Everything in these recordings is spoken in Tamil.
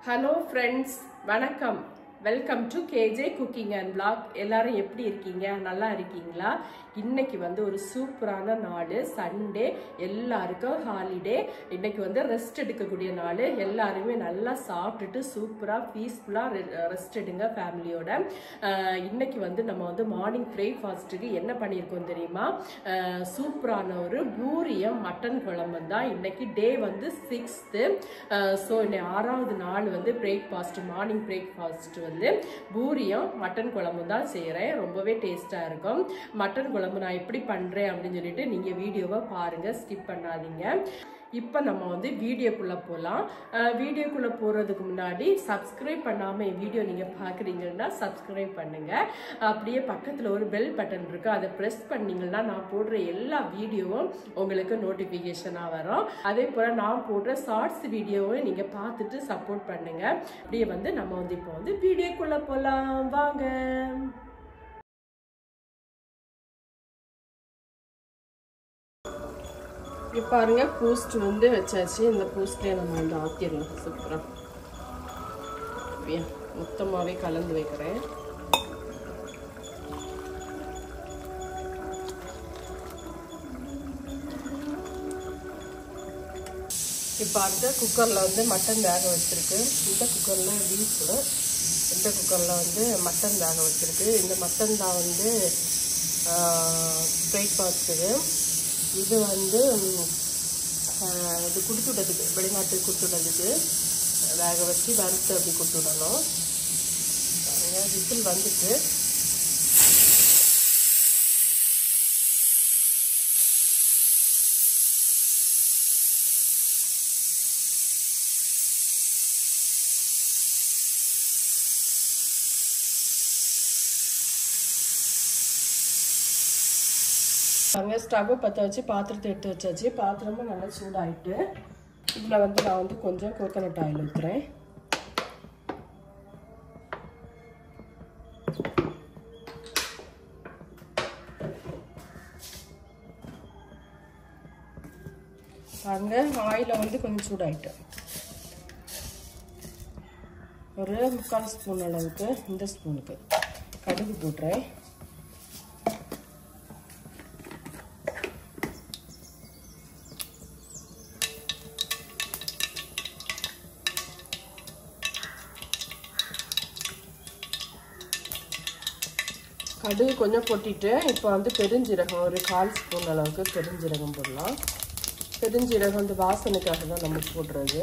Hello friends, வணக்கம். Welcome to K J cooking and vlog. எல்லாரும் எப்படி இருக்கீங்க? நல்லா இருக்கீங்களா? இன்னைக்கு வந்து ஒரு சூப்பரான நாள், சண்டே, எல்லாருக்கும் ஹாலிடே. இன்னைக்கு வந்து ரெஸ்ட் எடுக்கக்கூடிய நாள். எல்லாருமே நல்லா சாப்பிட்டுட்டு சூப்பரா பீஸ்ஃபுல்லா ரெஸ்ட் எடுங்க ஃபேமிலியோட. இன்னைக்கு வந்து நம்ம வந்து மார்னிங் பிரேக்ஃபாஸ்ட்டுக்கு என்ன பண்ணியிருக்கோம் தெரியுமா? சூப்பரான ஒரு பூரியம் மட்டன் குழம்பு தான். இன்னைக்கு டே வந்து 6th. ஸோ இன்னைக்கு 6வது நாள் வந்து பிரேக்ஃபாஸ்ட், மார்னிங் பிரேக்ஃபாஸ்ட் வந்து பூரியும் மட்டன் குழம்பு தான் செய்யறேன். ரொம்பவே டேஸ்டா இருக்கும். மட்டன் குழம்பு நான் எப்படி பண்றேன் அப்படின்னு சொல்லிட்டு நீங்க வீடியோவை பாருங்க, ஸ்கிப் பண்ணாதீங்க. இப்போ நம்ம வந்து வீடியோக்குள்ள போகலாம். வீடியோக்குள்ள போறதுக்கு முன்னாடி சப்ஸ்கிரைப் பண்ணாம வீடியோ நீங்க பாக்குறீங்கன்னா சப்ஸ்கிரைப் பண்ணுங்க. அப்படியே பக்கத்துல ஒரு பெல் பட்டன் இருக்கு, அதை பிரஸ் பண்ணீங்கன்னா நான் போடுற எல்லா வீடியோவும் உங்களுக்கு நோட்டிபிகேஷனா வரும். அதே போல நான் போடுற ஷார்ட்ஸ் வீடியோவை நீங்க பார்த்துட்டு சப்போர்ட் பண்ணுங்க. அப்படியே வந்து நம்ம வந்து இப்போ வந்து வீடியோக்குள்ள போலாம், வாங்க. இப்போ பாருங்க, பூஸ்ட் வந்து வச்சாச்சு. இந்த பூஸ்ட்லேயே நம்ம வந்து ஆற்றிடலாம் சூப்பராக. மொத்தமாகவே கலந்து வைக்கிறேன். இப்போ அடுத்த குக்கரில் வந்து மட்டன் வேக வச்சுருக்கு. இந்த குக்கரில் பீஃபு, இந்த குக்கரில் வந்து மட்டன் வேக வச்சுருக்கு. இந்த மட்டன் தான் வந்து பிரேக்ஃபாஸ்ட்டுக்கு. இது வந்து இது கொடுத்து விட்டதுக்கு, வெளிநாட்டுக்கு கொடுத்து விட்டதுக்கு வேக வச்சு வறுத்து அப்படி கொடுத்து விடணும். விசில் வந்துட்டு ஸ்டவ் பற்ற வச்சு பாத்திரத்தை எடுத்து வச்சாச்சு. பாத்திரமும் நல்லா சூடாயிட்டு இதில் வந்து நான் வந்து கொஞ்சம் கோகனட் ஆயில் ஊற்றுறேன். பாருங்க, ஆயில வந்து கொஞ்சம் சூடாயிட்டு ஒரு 3/4 ஸ்பூன் அளவுக்கு இந்த ஸ்பூனுக்கு கடுகு போட்டுறேன். கடுகு கொஞ்சம் கொட்டிட்டு இப்போ வந்து பெருஞ்சீரகம் ஒரு 1/4 ஸ்பூன் அளவுக்கு பெருஞ்சீரகம் போடலாம். பெருஞ்சீரகம் வந்து வாசனைக்காக தான் நம்ம போடுறது.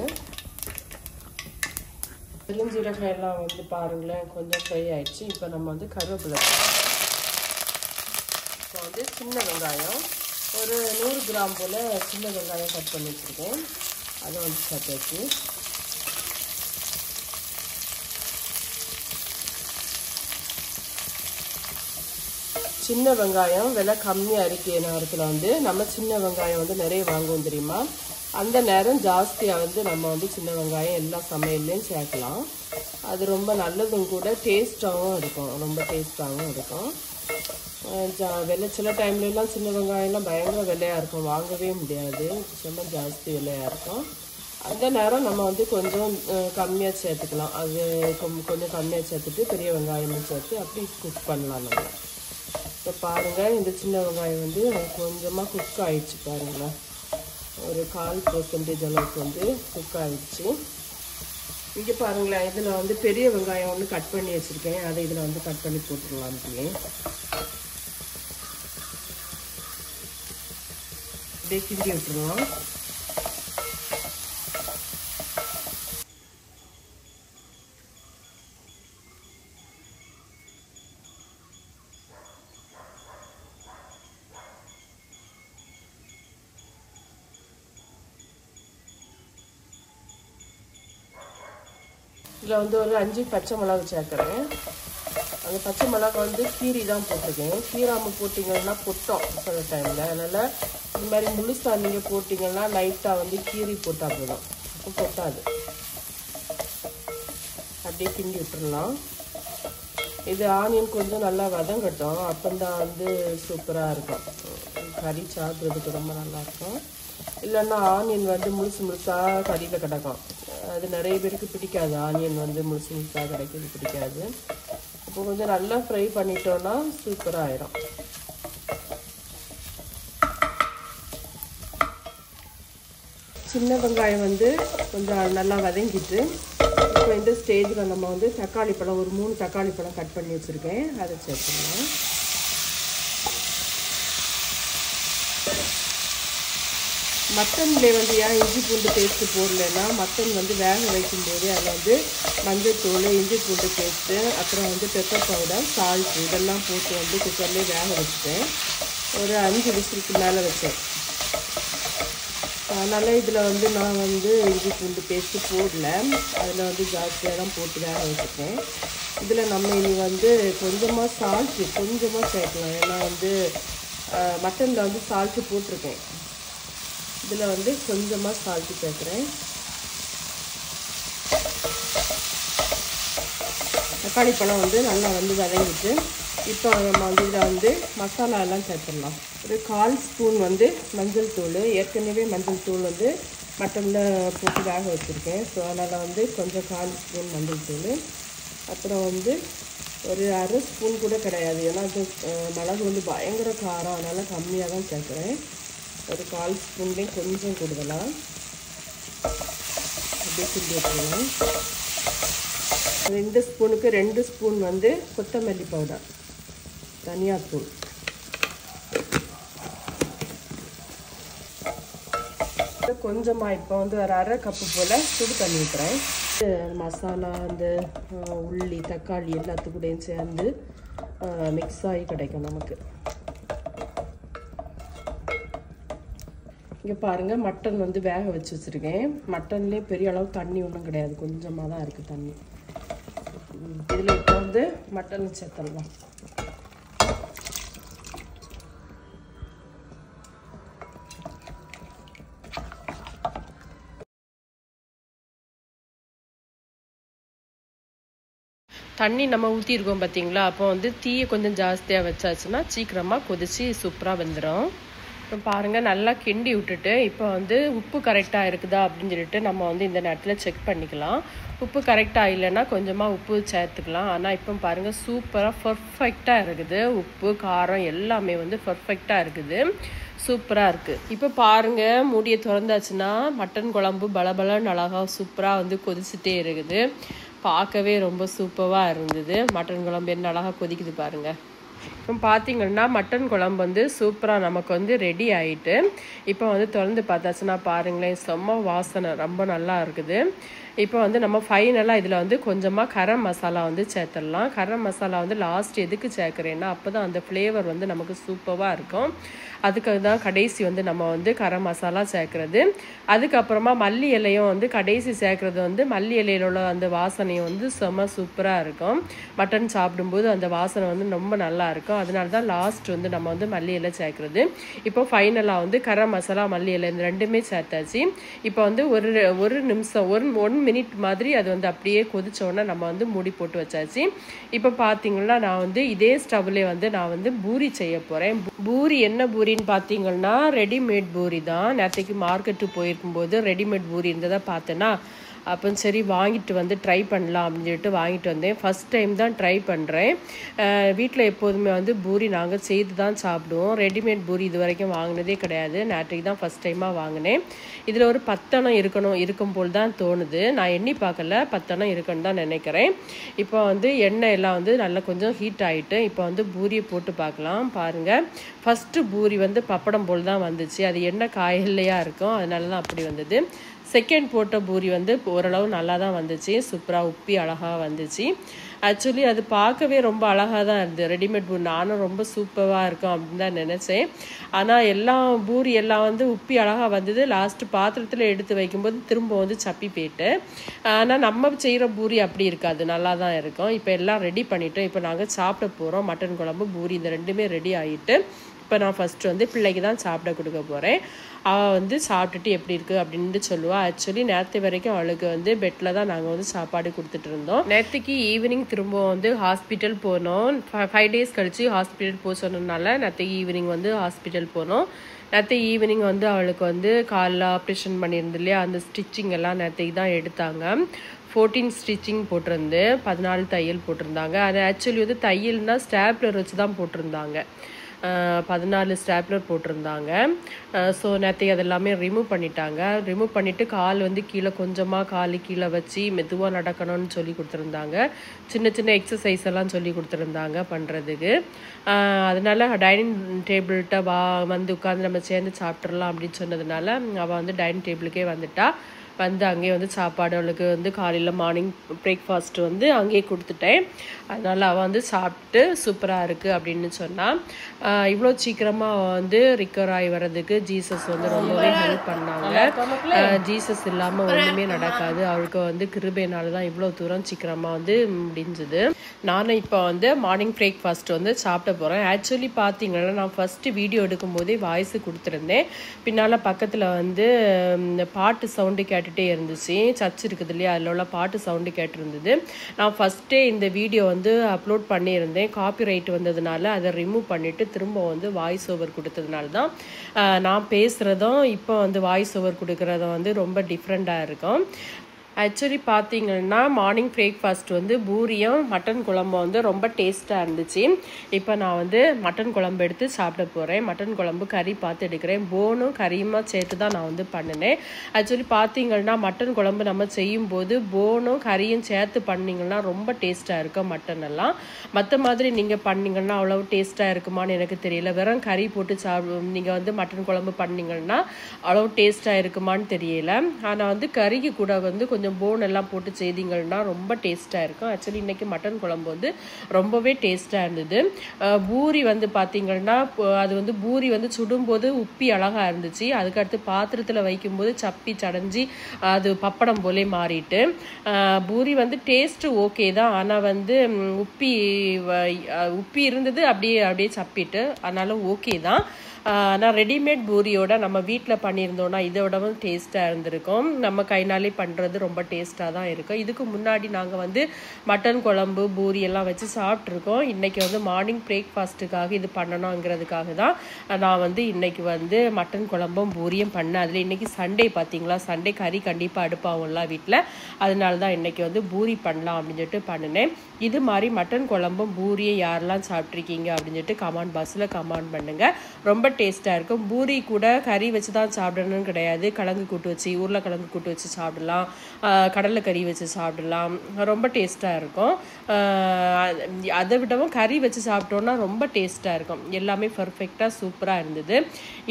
பெருஞ்சீரகம் எல்லாம் வந்து பாருங்களேன் கொஞ்சம் ஃப்ரை ஆயிடுச்சு. இப்போ நம்ம வந்து கருவேப்பிலை, இப்போ வந்து சின்ன வெங்காயம் ஒரு 100 கிராம் போல் சின்ன வெங்காயம் கட் பண்ணி வச்சுருக்கேன், அதை வந்து சேர்த்தாச்சு. சின்ன வெங்காயம் விலை கம்மியாக இருக்கிற நேரத்தில் வந்து நம்ம சின்ன வெங்காயம் வந்து நிறைய வாங்குவோம் தெரியுமா? அந்த நேரம் ஜாஸ்தியாக வந்து நம்ம வந்து சின்ன வெங்காயம் எல்லா சமையல்லையும் சேர்க்கலாம். அது ரொம்ப நல்லதும் கூட, டேஸ்ட்டாகவும் இருக்கும், ரொம்ப டேஸ்ட்டாகவும் இருக்கும். விலை சில டைம்லலாம் சின்ன வெங்காயம்லாம் பயங்கர விலையாக இருக்கும், வாங்கவே முடியாது, ரொம்ப ஜாஸ்தி விலையாக இருக்கும். அந்த நேரம் நம்ம வந்து கொஞ்சம் கம்மியாக சேர்த்துக்கலாம். அது கொஞ்சம் கம்மியாக சேர்த்துட்டு பெரிய வெங்காயமும் சேர்த்து அப்படி குக் பண்ணலாம் நம்ம. இப்போ பாருங்கள், இந்த சின்ன வெங்காயம் வந்து கொஞ்சமாக குக் ஆகிடுச்சு பாருங்களேன். ஒரு 1/4% அளவுக்கு வந்து குக் ஆகிடுச்சு. இங்கே பாருங்களேன், இதில் வந்து பெரிய வெங்காயம் ஒன்று கட் பண்ணி வச்சுருக்கேன், அதை இதில் வந்து கட் பண்ணி போட்டுடலாம். அப்படியே கிண்டி விட்டுருவோம். இதில் வந்து ஒரு 5 பச்சை மிளகு சேர்க்குறேன். அந்த பச்சை மிளகா வந்து கீரி தான் போட்டிருக்கேன். கீராமல் போட்டிங்கன்னா பொட்டோம் சில டைமில். அதனால் இந்த மாதிரி முழுசாக நீங்கள் போட்டிங்கன்னா லைட்டாக வந்து கீரி போட்டால் போதும், அப்போ பொட்டாது. அப்படியே கிண்டி விட்டுடலாம். இது ஆனியன் கொஞ்சம் நல்லா வதங்கட்டும், அப்போதான் வந்து சூப்பராக இருக்கும், கறி சாப்பிட்றதுக்கு ரொம்ப நல்லாயிருக்கும். இல்லைன்னா ஆனியன் வந்து முழுசாக கறியில் கிடக்கும். அது நிறைய பேருக்கு பிடிக்காது, ஆனியன் வந்து முழுசு முழுசாக கிடைக்கிறது பிடிக்காது. இப்போ கொஞ்சம் நல்லா ஃப்ரை பண்ணிட்டோன்னா சூப்பராக ஆயிரும். சின்ன வெங்காயம் வந்து கொஞ்சம் நல்லா வதங்கிட்டு இப்போ இந்த ஸ்டேஜில் நம்ம வந்து தக்காளி பழம் ஒரு 3 தக்காளி பழம் கட் பண்ணி வச்சுருக்கேன், அதை சேர்த்துக்கலாம். மட்டன்லேயே வந்து ஏன் இஞ்சி பூண்டு பேஸ்ட்டு போடலைன்னா, மட்டன் வந்து வேக வைக்கும்போது அதில் வந்து மஞ்சள் தூள், இஞ்சி பூண்டு பேஸ்ட்டு, அப்புறம் வந்து பெப்பர் பவுடர், சால்ட் இதெல்லாம் போட்டு வந்து குக்கர்லேயே வேக வச்சுட்டேன். ஒரு 5 விசிலுக்கு மேலே வச்சேன். அதனால் இதில் வந்து நான் வந்து இஞ்சி பூண்டு பேஸ்ட்டு போடல, அதில் வந்து ஜாஸ்தியாக தான் போட்டு வேக வச்சுருக்கேன். இதில் நம்ம இனி வந்து கொஞ்சமாக சால்ட்டு கொஞ்சமாக சேர்க்கலாம், ஏன்னா வந்து மட்டனில் வந்து சால்ட்டு போட்டிருக்கேன். இதில் வந்து கொஞ்சமாக சால்ட்டு சேர்க்குறேன். தக்காளி பழம் வந்து நல்லா வந்து வதங்கிட்டு இப்போ நம்ம வந்து இதில் வந்து மசாலா எல்லாம் சேர்த்துடலாம். ஒரு 1/4 ஸ்பூன் வந்து மஞ்சள் தூள், ஏற்கனவே மஞ்சள் தூள் வந்து மட்டனில் போட்டு வேக வச்சுருக்கேன். ஸோ அதனால் வந்து கொஞ்சம் 1/4 ஸ்பூன் மஞ்சள் தூள், அப்புறம் வந்து ஒரு 1/2 ஸ்பூன் கூட கிடையாது, ஏன்னா அது மிளகு வந்து பயங்கர காரம், அதனால் கம்மியாக தான் சேர்க்குறேன். ஒரு 1/4 ஸ்பூன்லேயும் கொஞ்சம் கூடுதலாக அப்படியே கிண்டி வச்சுக்கணும். இந்த ஸ்பூனுக்கு 2 ஸ்பூன் வந்து கொத்தமல்லி பவுடர், தனியாத்தூள், கொஞ்சமாக இப்போ வந்து ஒரு 1/2 கப்பு போல் சுடு தண்ணி ஊற்றுறேன். மசாலா அந்த உள்ளி தக்காளி எல்லாத்துக்கூடையும் சேர்ந்து மிக்ஸ் ஆகி கிடைக்கும் நமக்கு. இங்கே பாருங்கள், மட்டன் வந்து வேக வச்சு வச்சுருக்கேன். மட்டன்லேயே பெரிய அளவு தண்ணி ஒன்றும் கிடையாது, கொஞ்சமாக தான் இருக்குது தண்ணி. இதில் இப்போ வந்து மட்டன் சேர்த்துடலாம். தண்ணி நம்ம ஊற்றிருக்கோம் பார்த்தீங்களா, அப்போ வந்து தீயை கொஞ்சம் ஜாஸ்தியாக வச்சாச்சுன்னா சீக்கிரமாக கொதித்து சூப்பராக வெந்துடும். இப்போ பாருங்கள், நல்லா கிண்டி விட்டுட்டு இப்போ வந்து உப்பு கரெக்டாக இருக்குதா அப்படின்னு சொல்லிட்டு நம்ம வந்து இந்த நேரத்தில் செக் பண்ணிக்கலாம். உப்பு கரெக்டாக இல்லைன்னா கொஞ்சமாக உப்பு சேர்த்துக்கலாம். ஆனால் இப்போ பாருங்கள், சூப்பராக பர்ஃபெக்டாக இருக்குது. உப்பு காரம் எல்லாமே வந்து பர்ஃபெக்டாக இருக்குது, சூப்பராக இருக்குது. இப்போ பாருங்கள், மூடியை திறந்தாச்சுன்னா மட்டன் குழம்பு பலபலன்னு அழகாக சூப்பராக வந்து கொதிச்சுட்டே இருக்குது. பார்க்கவே ரொம்ப சூப்பராக இருந்தது. மட்டன் குழம்பு என்ன அழகாக கொதிக்குது பாருங்கள். இப்போ பார்த்தீங்கன்னா மட்டன் குழம்பு வந்து சூப்பராக நமக்கு வந்து ரெடி ஆகிட்டு இப்போ வந்து திறந்து பார்த்தாச்சுன்னா பாருங்களேன், செம்ம வாசனை ரொம்ப நல்லா இருக்குது. இப்போ வந்து நம்ம ஃபைனலாக இதில் வந்து கொஞ்சமாக கரம் மசாலா வந்து சேர்த்துடலாம். கரம் மசாலா வந்து லாஸ்ட் எதுக்கு சேர்க்குறேன்னா, அப்போ தான் அந்த ஃப்ளேவர் வந்து நமக்கு சூப்பராக இருக்கும். அதுக்காக தான் கடைசி வந்து நம்ம வந்து கரம் மசாலா சேர்க்குறது. அதுக்கப்புறமா மல்லி இலையும் வந்து கடைசி சேர்க்குறது வந்து மல்லி இலையில் உள்ள அந்த வாசனையும் வந்து செம்ம சூப்பராக இருக்கும். மட்டன் சாப்பிடும்போது அந்த வாசனை வந்து ரொம்ப நல்லா இருக்கும். அதனால தான் லாஸ்ட் வந்து நம்ம வந்து மல்லி இலை சேர்க்குறது. இப்போ ஃபைனலாக வந்து கரம் மசாலா மல்லி இலை இந்த ரெண்டுமே சேர்த்தாச்சு. இப்போ வந்து ஒரு நிமிஷம் 1 மினிட் மாதிரி அது வந்து அப்படியே கொதிச்சோன்னா நம்ம வந்து மூடி போட்டு வச்சாச்சு. இப்போ பார்த்தீங்கன்னா நான் வந்து இதே ஸ்டவ்லேயே வந்து நான் வந்து பூரி செய்ய போகிறேன். பூரி என்ன பூரின்னு பார்த்தீங்கன்னா ரெடிமேட் பூரி தான். நேற்றுக்கு மார்க்கெட்டு போயிருக்கும்போது ரெடிமேட் பூரி இருந்ததை பார்த்தேன்னா, அப்போ சரி வாங்கிட்டு வந்து ட்ரை பண்ணலாம் அப்படின்னு சொல்லிட்டு வாங்கிட்டு வந்தேன். ஃபஸ்ட் டைம் தான் ட்ரை பண்ணுறேன். வீட்டில் எப்போதுமே வந்து பூரி நாங்கள் செய்து தான் சாப்பிடுவோம். ரெடிமேட் பூரி இது வரைக்கும் வாங்கினதே கிடையாது. நேற்றுக்கு தான் ஃபஸ்ட் டைமாக வாங்கினேன். இதில் ஒரு 10 இருக்கும் போல் தான் தோணுது. நான் எண்ணி பார்க்கல, 10 இருக்குன்னு தான் நினைக்கிறேன். இப்போ வந்து எண்ணெய் எல்லாம் வந்து நல்லா கொஞ்சம் ஹீட் ஆகிட்டு இப்போ வந்து பூரியை போட்டு பார்க்கலாம். பாருங்கள், ஃபஸ்ட்டு பூரி வந்து பப்படம் போல் தான் வந்துச்சு. அது எண்ணெய் காயல்லையாக இருக்கும், அதனால தான் அப்படி வந்தது. செகண்ட் போட்ட பூரி வந்து ஓரளவு நல்லா தான் வந்துச்சு, சூப்பராக உப்பி அழகாக வந்துச்சு. ஆக்சுவலி அது பார்க்கவே ரொம்ப அழகாக தான் இருந்தது ரெடிமேட் பூரி. நானும் ரொம்ப சூப்பராக இருக்கும் அப்படின்னு தான் நினச்சேன். ஆனால் பூரி எல்லாம் வந்து உப்பி அழகாக வந்தது. லாஸ்ட்டு பாத்திரத்தில் எடுத்து வைக்கும்போது திரும்ப வந்து சப்பி போயிட்டு. ஆனால் நம்ம செய்கிற பூரி அப்படி இருக்காது, நல்லா தான் இருக்கும். இப்போ எல்லாம் ரெடி பண்ணிவிட்டோம். இப்போ நாங்கள் சாப்பிட போகிறோம். மட்டன் குழம்பு பூரி இந்த ரெண்டுமே ரெடி ஆகிட்டு இப்போ நான் ஃபஸ்ட்டு வந்து பிள்ளைக்கு தான் சாப்பிட கொடுக்க போகிறேன். அவள் வந்து சாப்பிட்டுட்டு எப்படி இருக்குது அப்படின்னு சொல்லுவாள். ஆக்சுவலி நேற்று வரைக்கும் அவளுக்கு வந்து பெட்டில் தான் நாங்கள் வந்து சாப்பாடு கொடுத்துட்டு இருந்தோம். நேற்றுக்கு ஈவினிங் திரும்ப வந்து ஹாஸ்பிட்டல் போனோம். 5 days கழித்து ஹாஸ்பிட்டல் போக சொன்னதுனால நேற்றுக்கு ஈவினிங் வந்து ஹாஸ்பிட்டல் போனோம். நேற்று ஈவினிங் வந்து அவளுக்கு வந்து காலில் ஆப்ரேஷன் பண்ணியிருந்து இல்லையா, அந்த ஸ்டிச்சிங் எல்லாம் நேற்றைக்கு தான் எடுத்தாங்க. 14 ஸ்டிச்சிங் போட்டிருந்து 14 தையல் போட்டிருந்தாங்க. அது ஆக்சுவலி வந்து தையல்னால் ஸ்டாப்லர் வச்சு தான் போட்டிருந்தாங்க. 14 ஸ்டாப்லர் போட்டிருந்தாங்க. ஸோ நேற்று அதெல்லாமே ரிமூவ் பண்ணிட்டாங்க. ரிமூவ் பண்ணிவிட்டு கால் வந்து கீழே கொஞ்சமாக கால் கீழே வச்சு மெதுவாக நடக்கணும்னு சொல்லி கொடுத்துருந்தாங்க. சின்ன சின்ன எக்ஸசைஸ் எல்லாம் சொல்லி கொடுத்துருந்தாங்க பண்ணுறதுக்கு. அதனால டைனிங் டேபிள்கிட்ட வந்து உட்காந்து நம்ம சேர்ந்து சாப்பிட்றலாம் அப்படின்னு சொன்னதுனால அவள் வந்து டைனிங் டேபிளுக்கே வந்துட்டா. வந்து அங்கேயே வந்து சாப்பாடு அவளுக்கு வந்து காலையில் மார்னிங் பிரேக்ஃபாஸ்ட் வந்து அங்கேயே கொடுத்துட்டேன். அதனால் அவள் வந்து சாப்பிட்டு சூப்பராக இருக்குது அப்படின்னு சொன்னாள். இவ்வளோ சீக்கிரமாக வந்து ரிக்கவர் ஆகி வர்றதுக்கு ஜீசஸ் வந்து ரொம்பவே ஹெல்ப் பண்ணாங்க. ஜீசஸ் இல்லாமல் ஒன்றுமே நடக்காது. அவளுக்கு வந்து கிருபையினால தான் இவ்வளோ தூரம் சீக்கிரமாக வந்து முடிஞ்சுது. நானும் இப்போ வந்து மார்னிங் பிரேக்ஃபாஸ்ட் வந்து சாப்பிட போகிறேன். ஆக்சுவலி பார்த்தீங்கன்னா நான் ஃபஸ்ட்டு வீடியோ எடுக்கும் போதே வாய்ஸு கொடுத்துருந்தேன். பின்னால் பக்கத்தில் வந்து பாட்டு சவுண்டு கேட்டுகிட்டே இருந்துச்சு. சர்ச் இருக்குது இல்லையா, அதில் உள்ள பாட்டு சவுண்டு கேட்டுருந்தது. நான் ஃபஸ்ட்டே இந்த வீடியோ வந்து அப்லோட் பண்ணியிருந்தேன். காப்பி ரைட் வந்ததுனால அதை ரிமூவ் பண்ணிவிட்டு திரும்ப வந்து வாய்ஸ் ஓவர் கொடுத்ததுனால தான் நான் பேசுகிறதும் இப்போ வந்து வாய்ஸ் ஓவர் கொடுக்குறதும் வந்து ரொம்ப டிஃப்ரெண்ட்டாக இருக்கும். ஆக்சுவலி பார்த்தீங்கன்னா மார்னிங் பிரேக்ஃபாஸ்ட் வந்து பூரியும் மட்டன் குழம்பும் வந்து ரொம்ப டேஸ்ட்டாக இருந்துச்சு. இப்போ நான் வந்து மட்டன் குழம்பு எடுத்து சாப்பிட போகிறேன். மட்டன் குழம்பு கறி பார்த்து எடுக்கிறேன். போனும் கறியுமா சேர்த்து தான் நான் வந்து பண்ணினேன். ஆக்சுவலி பார்த்தீங்கன்னா மட்டன் குழம்பு நம்ம செய்யும்போது போனும் கறியும் சேர்த்து பண்ணிங்கன்னா ரொம்ப டேஸ்ட்டாக இருக்கும். மட்டன் எல்லாம் மற்ற மாதிரி நீங்கள் பண்ணிங்கன்னா அவ்வளோ டேஸ்ட்டாக இருக்குமான்னு எனக்கு தெரியல. வெறும் கறி போட்டு நீங்கள் வந்து மட்டன் குழம்பு பண்ணிங்கன்னா அவ்வளோ டேஸ்ட்டாக இருக்குமான்னு தெரியல. ஆனால் வந்து கறிக்கு கூட வந்து கொஞ்சம் போன் எல்லாம் போட்டு செய்தீங்கன்னா ரொம்ப டேஸ்ட்டாக இருக்கும். ஆக்சுவலி இன்றைக்கி மட்டன் குழம்பு வந்து ரொம்பவே டேஸ்ட்டாக இருந்தது. பூரி வந்து பார்த்திங்கன்னா அது வந்து பூரி வந்து சுடும்போது உப்பி அழகாக இருந்துச்சு. அதுக்கடுத்து பாத்திரத்தில் வைக்கும்போது சப்பி சடைஞ்சி அது பப்படம் போலே மாறிட்டு. பூரி வந்து டேஸ்ட்டு ஓகே தான், ஆனால் வந்து உப்பி இருந்தது அப்படியே சப்பிட்டு. அதனால ஓகே தான். ஆனால் ரெடிமேட் பூரியோட நம்ம வீட்டில் பண்ணியிருந்தோன்னா இதோடவும் டேஸ்ட்டாக இருந்திருக்கும். நம்ம கைனாலே பண்ணுறது ரொம்ப டேஸ்ட்டாக தான் இருக்கும். இதுக்கு முன்னாடி நாங்கள் வந்து மட்டன் குழம்பு பூரி எல்லாம் வச்சு சாப்பிட்ருக்கோம். இன்றைக்கி வந்து மார்னிங் பிரேக்ஃபாஸ்ட்டுக்காக இது பண்ணணுங்கிறதுக்காக தான் நான் வந்து இன்றைக்கி வந்து மட்டன் குழம்பும் பூரியும் பண்ணேன். அதில் இன்றைக்கி சண்டே பார்த்தீங்களா, சண்டே கறி கண்டிப்பாக அடுப்பாகும்ல வீட்டில். அதனால தான் இன்றைக்கி வந்து பூரி பண்ணலாம் அப்படின்னு சொல்லிட்டு பண்ணினேன். இது மாதிரி மட்டன் குழம்பும் பூரியை யாரெல்லாம் சாப்பிட்ருக்கீங்க அப்படின்னு சொல்லிட்டு கமெண்ட் பாக்ஸில் கமெண்ட் பண்ணுங்கள். ரொம்ப டேஸ்ட்டாக இருக்கும். பூரி கூட கறி வச்சு தான் சாப்பிடணும்னு கிடையாது. கிழங்கு கூட்டு வச்சு, உருளைக்கிழங்கு கூட்டு வச்சு சாப்பிடலாம், கடலைக்கறி வச்சு சாப்பிடலாம். ரொம்ப டேஸ்ட்டாக இருக்கும். அதை விடவும் கறி வச்சு சாப்பிட்டோன்னா ரொம்ப டேஸ்ட்டாக இருக்கும். எல்லாமே பர்ஃபெக்டாக சூப்பராக இருந்தது.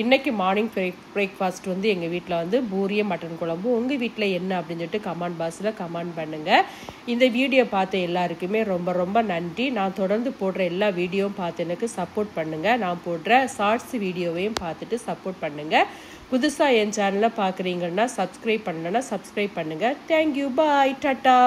இன்றைக்கி மார்னிங் பிரேக்ஃபாஸ்ட் வந்து எங்கள் வீட்டில் வந்து பூரியும் மட்டன் குழம்பு. உங்கள் வீட்டில் என்ன அப்படின்னு சொல்லிட்டு கமெண்ட் பாக்ஸில் கமெண்ட் பண்ணுங்கள். இந்த வீடியோ பார்த்த எல்லாருக்குமே ரொம்ப ரொம்ப நன்றி. நான் தொடர்ந்து போடுற எல்லா வீடியோவும் பார்த்து எனக்கு சப்போர்ட் பண்ணுங்கள். நான் போடுற ஷார்ட்ஸ் வீடியோவையும் பார்த்துட்டு சப்போர்ட் பண்ணுங்கள். புதுசாக என் சேனலை பார்க்குறீங்கன்னா சப்ஸ்கிரைப் பண்ணலன்னா சப்ஸ்கிரைப் பண்ணுங்கள். தேங்க்யூ, பாய், டாட்டா.